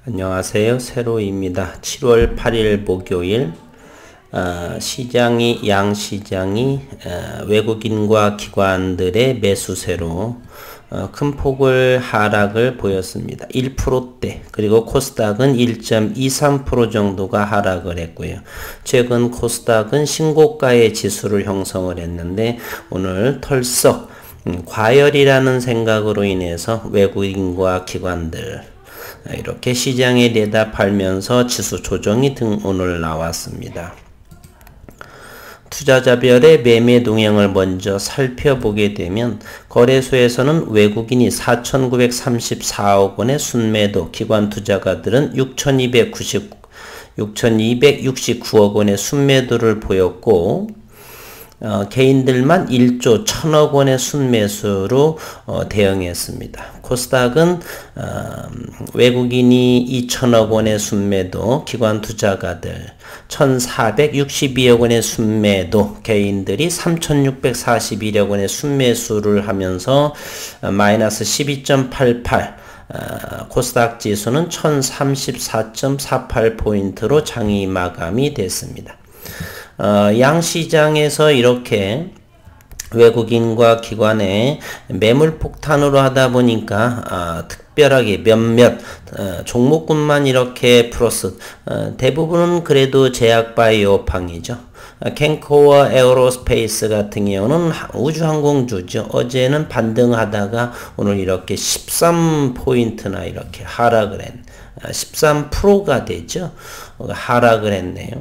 안녕하세요. 세로입니다. 7월 8일 목요일 양시장이 외국인과 기관들의 매수세로 큰 폭을 하락을 보였습니다. 1%대 그리고 코스닥은 1.23% 정도가 하락을 했고요. 최근 코스닥은 신고가의 지수를 형성을 했는데 오늘 털썩 과열이라는 생각으로 인해서 외국인과 기관들 이렇게 시장에 내다 팔면서 지수 조정이 오늘 나왔습니다. 투자자별의 매매 동향을 먼저 살펴보게 되면 거래소에서는 외국인이 4,934억 원의 순매도, 기관 투자가들은 6,269억 원의 순매도를 보였고 개인들만 1조 1,000억 원의 순매수로 대응했습니다. 코스닥은 외국인이 2,000억 원의 순매도, 기관 투자가들 1,462억 원의 순매도, 개인들이 3,641억 원의 순매수를 하면서 마이너스 12.88 코스닥 지수는 1,034.48포인트로 장이 마감이 됐습니다. 양시장에서 이렇게 외국인과 기관의 매물 폭탄으로 하다 보니까 특별하게 몇몇 종목군만 이렇게 플러스, 대부분은 그래도 제약바이오팡이죠. 캔코와 에어로스페이스 같은 경우는 우주항공주죠. 어제는 반등하다가 오늘 이렇게 13포인트나 이렇게 하락을 13%가 되죠. 하락을 했네요.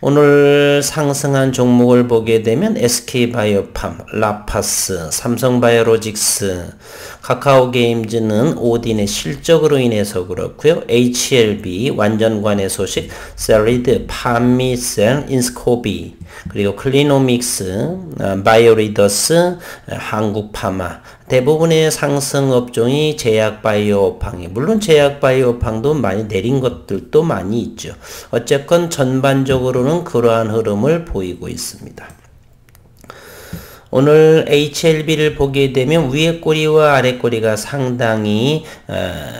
오늘 상승한 종목을 보게 되면 SK바이오팜, 라파스, 삼성바이오로직스, 카카오게임즈는 오딘의 실적으로 인해서 그렇고요. HLB, 완전관의 소식, 셀리드, 파미셀, 인스코비, 그리고 클리노믹스, 바이오리더스, 한국파마, 대부분의 상승 업종이 제약바이오팡이, 물론 제약바이오팡도 많이 내린 것들도 많이 있죠. 어쨌건 전반적으로는 그러한 흐름을 보이고 있습니다. 오늘 HLB를 보게 되면 위에 꼬리와 아래 꼬리가 상당히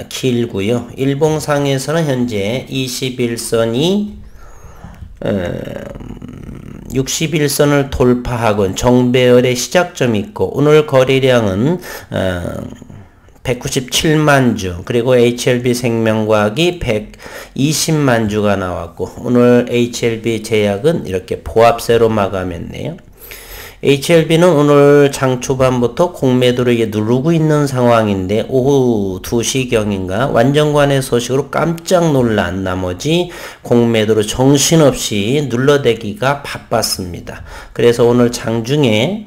길고요. 일봉상에서는 현재 21선이 61선을 돌파하곤 정배열의 시작점이 있고 오늘 거래량은 197만 주, 그리고 HLB 생명과학이 120만 주가 나왔고 오늘 HLB 제약은 이렇게 보합세로 마감했네요. HLB는 오늘 장 초반부터 공매도를 누르고 있는 상황인데 오후 2시경인가 완전관의 소식으로 깜짝 놀란 나머지 공매도로 정신없이 눌러대기가 바빴습니다. 그래서 오늘 장중에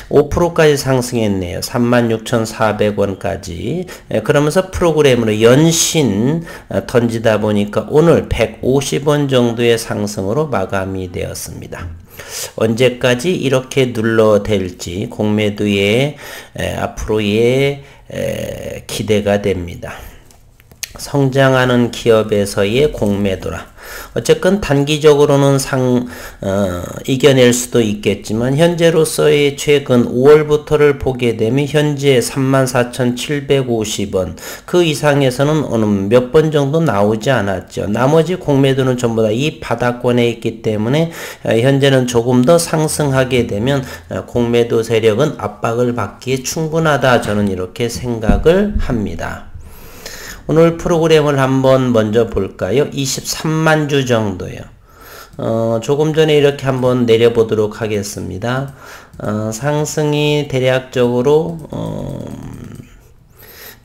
5%까지 상승했네요. 36,400원까지. 그러면서 프로그램으로 연신 던지다 보니까 오늘 150원 정도의 상승으로 마감이 되었습니다. 언제까지 이렇게 눌러댈지 공매도의 앞으로의 기대가 됩니다. 성장하는 기업에서의 공매도라. 어쨌건 단기적으로는 이겨낼 수도 있겠지만 현재로서의 최근 5월부터를 보게 되면 현재 34,750원 그 이상에서는 어느 몇 번 정도 나오지 않았죠. 나머지 공매도는 전부 다 이 바닥권에 있기 때문에 현재는 조금 더 상승하게 되면 공매도 세력은 압박을 받기에 충분하다, 저는 이렇게 생각을 합니다. 오늘 프로그램을 한번 먼저 볼까요? 23만 주 정도요. 조금 전에 이렇게 한번 내려보도록 하겠습니다. 상승이 대략적으로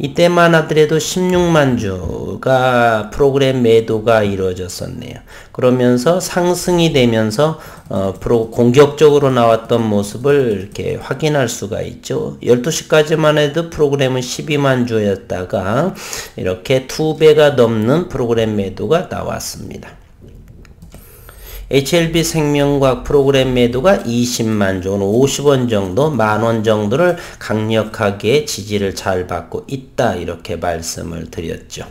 이때만 하더라도 16만 주가 프로그램 매도가 이루어졌었네요. 그러면서 상승이 되면서 공격적으로 나왔던 모습을 이렇게 확인할 수가 있죠. 12시까지만 해도 프로그램은 12만 주였다가 이렇게 2배가 넘는 프로그램 매도가 나왔습니다. HLB 생명과학 프로그램 매도가 20만 주, 50원 정도, 만원 정도를 강력하게 지지를 잘 받고 있다, 이렇게 말씀을 드렸죠.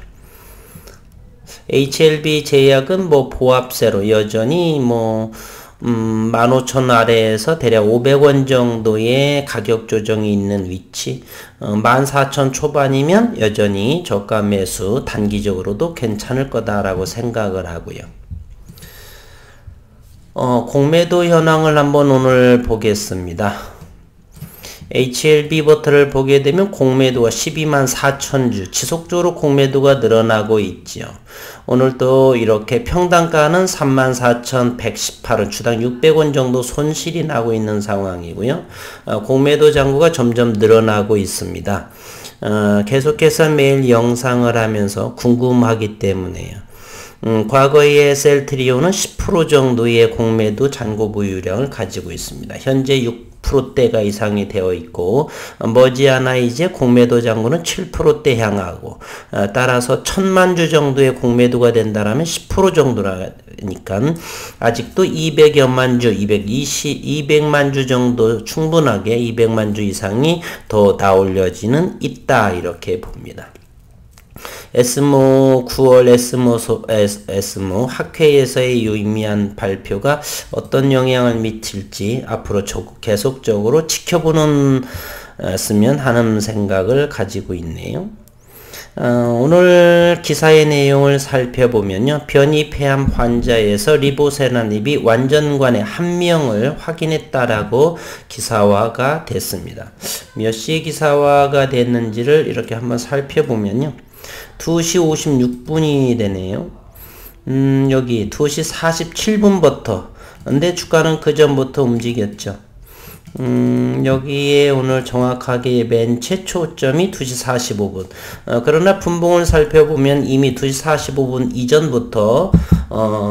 HLB 제약은 보합세로 여전히 15,000 아래에서 대략 500원 정도의 가격 조정이 있는 위치, 14,000 초반이면 여전히 저가 매수 단기적으로도 괜찮을 거다라고 생각을 하고요. 공매도 현황을 한번 오늘 보겠습니다. HLB 버터를 보게 되면 공매도가 124,000주 지속적으로 공매도가 늘어나고 있죠. 오늘도 이렇게 평단가는 34,118원 주당 600원 정도 손실이 나고 있는 상황이고요. 공매도 잔고가 점점 늘어나고 있습니다. 계속해서 매일 영상을 하면서 궁금하기 때문에요. 과거의 셀트리온은 10% 정도의 공매도 잔고 보유량을 가지고 있습니다. 현재 6%대가 이상이 되어 있고 머지않아 이제 공매도 잔고는 7%대 향하고 따라서 1000만 주 정도의 공매도가 된다라면 10% 정도라니까 아직도 200여만 주, 200만 주 정도 충분하게 200만 주 이상이 더 나올려지는 있다 이렇게 봅니다. 에스모 9월 에스모 학회에서의 유의미한 발표가 어떤 영향을 미칠지 앞으로 계속적으로 지켜보는 으면 하는 생각을 가지고 있네요. 오늘 기사의 내용을 살펴보면요. 변이 폐암 환자에서 리보세라닙이 완전관의 한 명을 확인했다라고 기사화가 됐습니다. 몇 시에 기사화가 됐는지를 이렇게 한번 살펴보면요. 2시 56분이 되네요. 여기 2시 47분부터 근데 주가는 그 전부터 움직였죠. 여기에 오늘 정확하게 맨 최초점이 2시 45분. 그러나 분봉을 살펴보면 이미 2시 45분 이전부터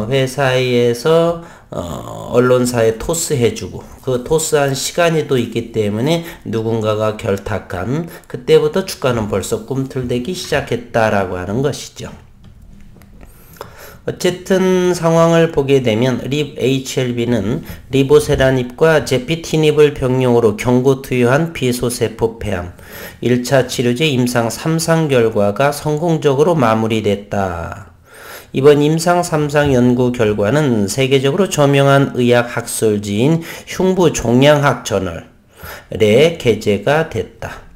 회사에서 언론사에 토스해주고 그 토스한 시간이 또 있기 때문에 누군가가 결탁한 그때부터 주가는 벌써 꿈틀대기 시작했다라고 하는 것이죠. 어쨌든 상황을 보게 되면 HLB는 리보세라닙과 제피티닙을 병용으로 경구 투여한 비소세포 폐암 1차 치료제 임상 3상 결과가 성공적으로 마무리됐다. 이번 임상 3상 연구 결과는 세계적으로 저명한 의학 학술지인 흉부 종양학 저널에 게재가 됐다.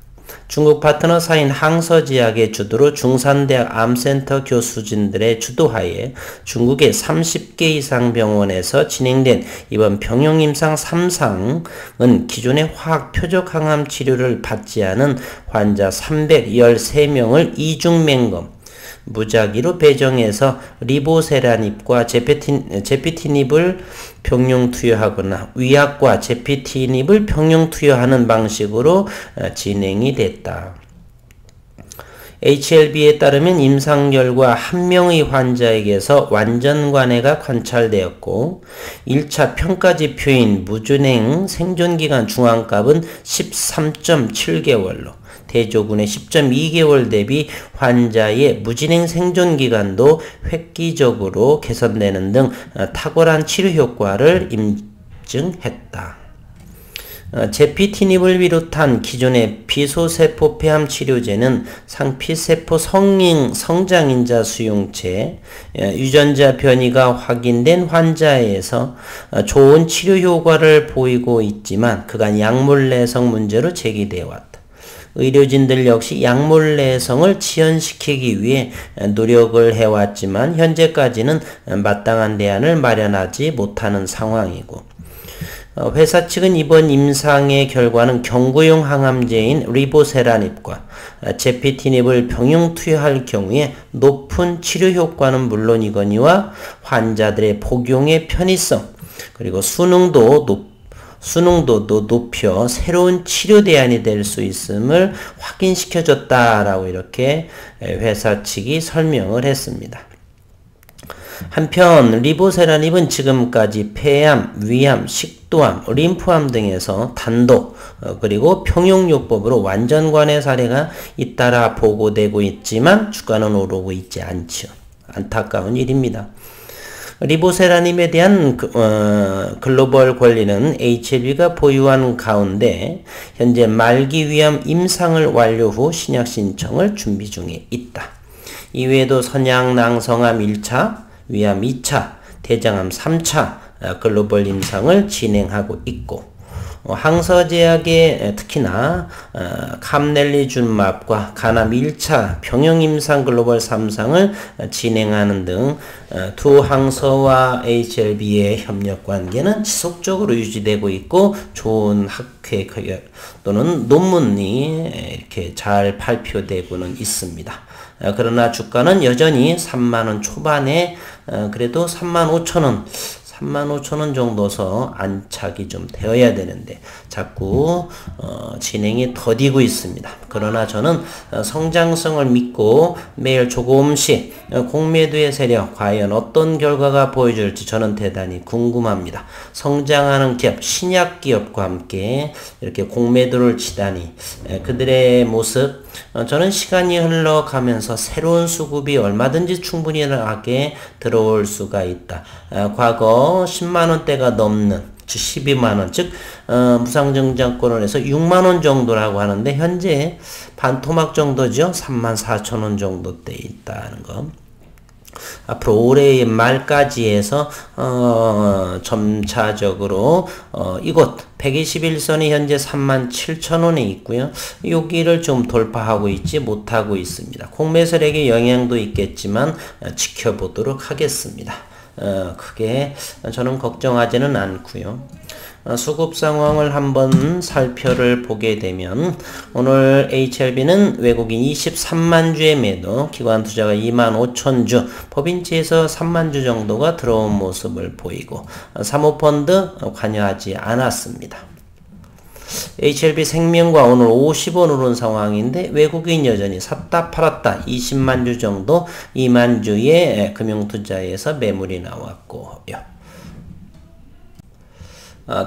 중국 파트너사인 항서제약의 주도로 중산대학 암센터 교수진들의 주도하에 중국의 30개 이상 병원에서 진행된 이번 병용 임상 3상은 기존의 화학 표적 항암 치료를 받지 않은 환자 313명을 이중맹검 무작위로 배정해서 리보세라닙과 제피티닙을 병용 투여하거나 위약과 제피티닙을 병용 투여하는 방식으로 진행이 됐다. HLB에 따르면 임상 결과 1명의 환자에게서 완전관해가 관찰되었고 1차 평가지표인 무준행 생존기간 중앙값은 13.7개월로 대조군의 10.2개월 대비 환자의 무진행 생존기간도 획기적으로 개선되는 등 탁월한 치료 효과를 인증했다. 제피티닙을 비롯한 기존의 비소세포 폐암 치료제는 상피세포 성장인자 수용체, 유전자 변이가 확인된 환자에서 좋은 치료 효과를 보이고 있지만 그간 약물 내성 문제로 제기되어 왔다. 의료진들 역시 약물 내성을 치현시키기 위해 노력을 해왔지만 현재까지는 마땅한 대안을 마련하지 못하는 상황이고 회사 측은 이번 임상의 결과는 경구용 항암제인 리보세라닙과 제피티닙을 병용 투여할 경우에 높은 치료 효과는 물론이거니와 환자들의 복용의 편의성 그리고 수능도도 높여 새로운 치료 대안이 될 수 있음을 확인시켜줬다라고 이렇게 회사 측이 설명을 했습니다. 한편 리보세라닙은 지금까지 폐암, 위암, 식도암, 림프암 등에서 단독 그리고 평용요법으로 완전관해 사례가 잇따라 보고되고 있지만 주가는 오르고 있지 않죠. 안타까운 일입니다. 리보세라닙에 대한 글로벌 권리는 HLB가 보유한 가운데 현재 말기 위암 임상을 완료 후 신약 신청을 준비 중에 있다. 이외에도 선양 낭성암 1차, 위암 2차, 대장암 3차 글로벌 임상을 진행하고 있고, 항서제약의 특히나 캄넬리준맙과 가남 1차 병용임상 글로벌 3상을 진행하는 등 두 항서와 HLB의 협력 관계는 지속적으로 유지되고 있고, 좋은 학회 또는 논문이 이렇게 잘 발표되고는 있습니다. 그러나 주가는 여전히 3만원 초반에 그래도 35,000원 정도서 안착이 좀 되어야 되는데 자꾸 진행이 더디고 있습니다. 그러나 저는 성장성을 믿고 매일 조금씩 공매도의 세력 과연 어떤 결과가 보여줄지 저는 대단히 궁금합니다. 성장하는 기업, 신약 기업과 함께 이렇게 공매도를 치다니 그들의 모습, 저는 시간이 흘러가면서 새로운 수급이 얼마든지 충분하게 들어올 수가 있다. 과거 10만원대가 넘는 12만원, 즉 무상증자권을 해서 6만원 정도라고 하는데 현재 반토막 정도죠. 34,000원 정도대 있다는 거. 앞으로 올해 말까지 해서 점차적으로 이곳 121선이 현재 37,000원에 있고요. 여기를 좀 돌파하고 있지 못하고 있습니다. 공매세력의 영향도 있겠지만 지켜보도록 하겠습니다. 크게 저는 걱정하지는 않고요. 수급 상황을 한번 살펴를 보게 되면 오늘 HLB는 외국인 23만 주의 매도, 기관 투자가 25,000주, 법인치에서 3만 주 정도가 들어온 모습을 보이고 사모펀드 관여하지 않았습니다. HLB 생명과 오늘 50원 오른 상황인데 외국인 여전히 샀다 팔았다 20만 주 정도 2만 주의 금융투자에서 매물이 나왔고요.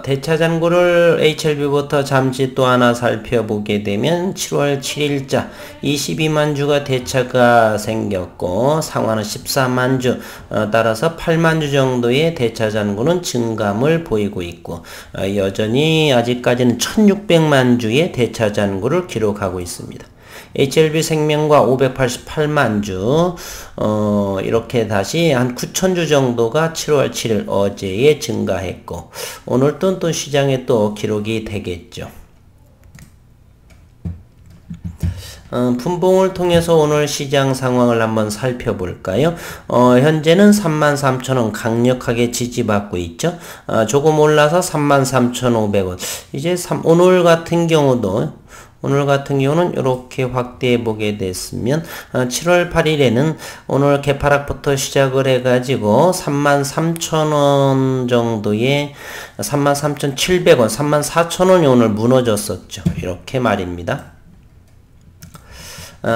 대차잔고를 HLB부터 잠시 또 하나 살펴보게 되면 7월 7일자 22만 주가 대차가 생겼고 상환은 14만 주, 따라서 8만 주 정도의 대차잔고는 증감을 보이고 있고 여전히 아직까지는 1600만 주의 대차잔고를 기록하고 있습니다. HLB 생명과 588만 주, 이렇게 다시 한 9,000주 정도가 7월 7일 어제에 증가했고, 오늘 또 시장에 또 기록이 되겠죠. 분봉을 통해서 오늘 시장 상황을 한번 살펴볼까요? 현재는 33,000원 강력하게 지지받고 있죠. 조금 올라서 33,500원. 이제 오늘 같은 경우는 이렇게 확대해 보게 됐으면 7월 8일에는 오늘 개파락부터 시작을 해가지고 33,000원 정도의 33,700원, 34,000원이 오늘 무너졌었죠. 이렇게 말입니다.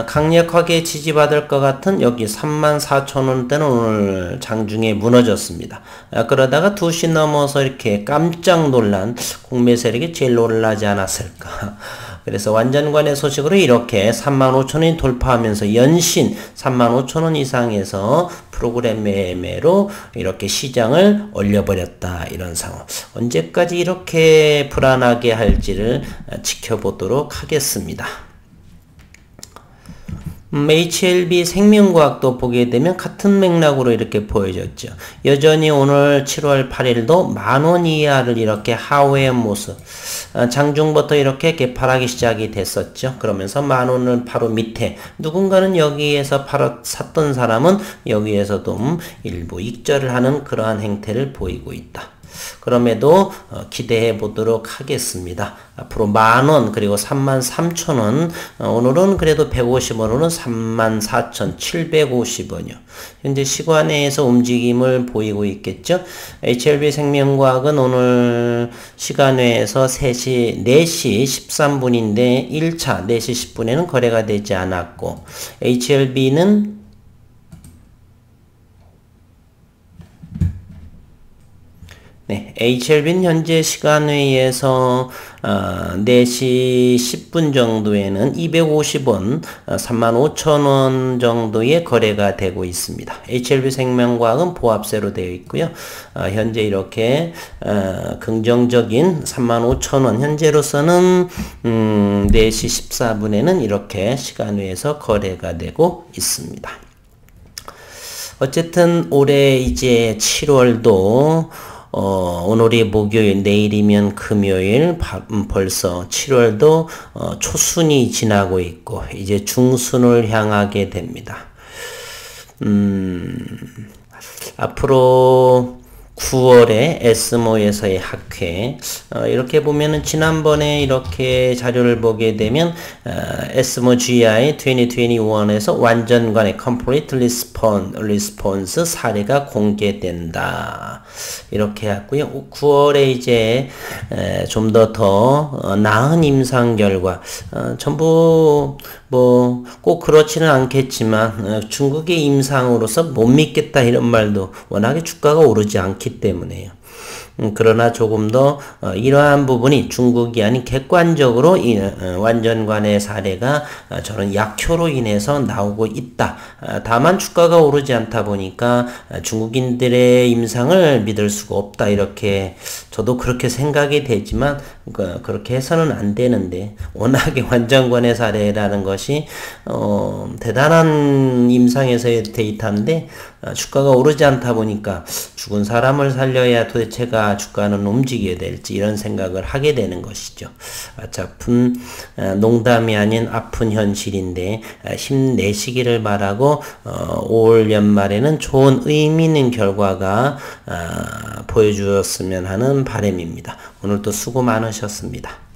강력하게 지지받을 것 같은 여기 34,000원대는 오늘 장중에 무너졌습니다. 그러다가 2시 넘어서 이렇게 깜짝 놀란 공매 세력이 제일 놀라지 않았을까. 그래서 완전관의 소식으로 이렇게 35,000원이 돌파하면서 연신 35,000원 이상에서 프로그램 매매로 이렇게 시장을 올려버렸다. 이런 상황. 언제까지 이렇게 불안하게 할지를 지켜보도록 하겠습니다. HLB 생명과학도 보게 되면 같은 맥락으로 이렇게 보여졌죠. 여전히 오늘 7월 8일도 만원 이하를 이렇게 하회한 모습. 장중부터 이렇게 개파락이 시작이 됐었죠. 그러면서 만원을 바로 밑에, 누군가는 여기에서 샀던 사람은 여기에서도 일부 익절을 하는 그러한 행태를 보이고 있다. 그럼에도 기대해 보도록 하겠습니다. 앞으로 만원, 그리고 33,000원, 오늘은 그래도 150원으로는 34,750원이요. 현재 시간에서 움직임을 보이고 있겠죠. HLB 생명과학은 오늘 시간외에서 4시 13분인데 1차 4시 10분에는 거래가 되지 않았고, HLB는 HLB는 현재 시간외에서 4시 10분 정도에는 250원, 35,000원 정도의 거래가 되고 있습니다. HLB 생명과학은 보합세로 되어 있고요. 현재 이렇게 긍정적인 35,000원, 현재로서는 4시 14분에는 이렇게 시간외에서 거래가 되고 있습니다. 어쨌든 올해 이제 7월도 오늘이 목요일, 내일이면 금요일, 벌써 7월도 초순이 지나고 있고 이제 중순을 향하게 됩니다. 앞으로 9월에 에스모에서의 학회 이렇게 보면은 지난번에 이렇게 자료를 보게 되면 에스모 GI 2021에서 완전관의 Complete Response 사례가 공개된다 이렇게 했고요. 9월에 이제 좀 더 나은 임상 결과 전부 뭐 꼭 그렇지는 않겠지만 중국의 임상으로서 못 믿겠다 이런 말도 워낙에 주가가 오르지 않기 때문에요. 그러나 조금 더 이러한 부분이 중국이 아닌 객관적으로 완전관의 사례가 저는 약효로 인해서 나오고 있다. 다만 주가가 오르지 않다 보니까 중국인들의 임상을 믿을 수가 없다. 이렇게 저도 그렇게 생각이 되지만 그렇게 해서는 안 되는데 워낙에 완전관의 사례라는 것이 대단한 임상에서의 데이터인데 주가가 오르지 않다 보니까 죽은 사람을 살려야 도대체가 주가는 움직여야 될지 이런 생각을 하게 되는 것이죠. 아픈 농담이 아닌 아픈 현실인데 힘내시기를 바라고 5월 연말에는 좋은 의미 있는 결과가 보여주었으면 하는 바람입니다. 오늘도 수고 많으셨습니다.